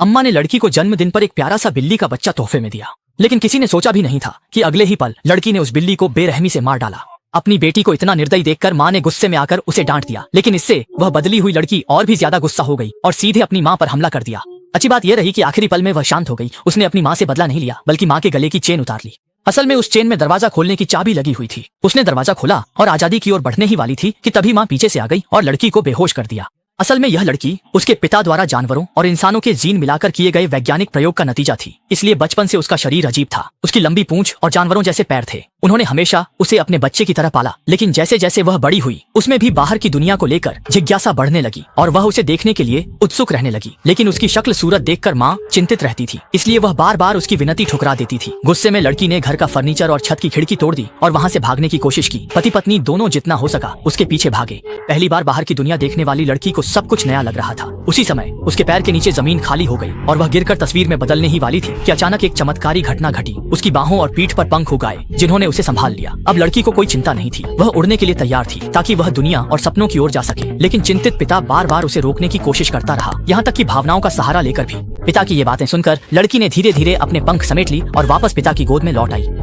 अम्मा ने लड़की को जन्मदिन पर एक प्यारा सा बिल्ली का बच्चा तोहफे में दिया, लेकिन किसी ने सोचा भी नहीं था कि अगले ही पल लड़की ने उस बिल्ली को बेरहमी से मार डाला। अपनी बेटी को इतना निर्दयी देखकर माँ ने गुस्से में आकर उसे डांट दिया, लेकिन इससे वह बदली हुई लड़की और भी ज्यादा गुस्सा हो गई और सीधे अपनी माँ पर हमला कर दिया। अच्छी बात यह रही कि आखिरी पल में वह शांत हो गई। उसने अपनी माँ से बदला नहीं लिया, बल्कि माँ के गले की चेन उतार ली। असल में उस चेन में दरवाजा खोलने की चाबी लगी हुई थी। उसने दरवाजा खोला और आजादी की ओर बढ़ने ही वाली थी कि तभी माँ पीछे से आ गई और लड़की को बेहोश कर दिया। असल में यह लड़की उसके पिता द्वारा जानवरों और इंसानों के जीन मिलाकर किए गए वैज्ञानिक प्रयोग का नतीजा थी, इसलिए बचपन से उसका शरीर अजीब था। उसकी लंबी पूंछ और जानवरों जैसे पैर थे। उन्होंने हमेशा उसे अपने बच्चे की तरह पाला, लेकिन जैसे जैसे वह बड़ी हुई उसमें भी बाहर की दुनिया को लेकर जिज्ञासा बढ़ने लगी और वह उसे देखने के लिए उत्सुक रहने लगी। लेकिन उसकी शक्ल सूरत देखकर माँ चिंतित रहती थी, इसलिए वह बार बार उसकी विनती ठुकरा देती थी। गुस्से में लड़की ने घर का फर्नीचर और छत की खिड़की तोड़ दी और वहाँ से भागने की कोशिश की। पति पत्नी दोनों जितना हो सका उसके पीछे भागे। पहली बार बाहर की दुनिया देखने वाली लड़की को सब कुछ नया लग रहा था। उसी समय उसके पैर के नीचे जमीन खाली हो गई और वह गिरकर तस्वीर में बदलने ही वाली थी कि अचानक एक चमत्कारी घटना घटी। उसकी बाहों और पीठ पर पंख उग आए, जिन्होंने उसे संभाल लिया। अब लड़की को कोई चिंता नहीं थी। वह उड़ने के लिए तैयार थी ताकि वह दुनिया और सपनों की ओर जा सके, लेकिन चिंतित पिता बार बार उसे रोकने की कोशिश करता रहा, यहाँ तक कि भावनाओं का सहारा लेकर भी। पिता की ये बातें सुनकर लड़की ने धीरे धीरे अपने पंख समेट ली और वापस पिता की गोद में लौट आई।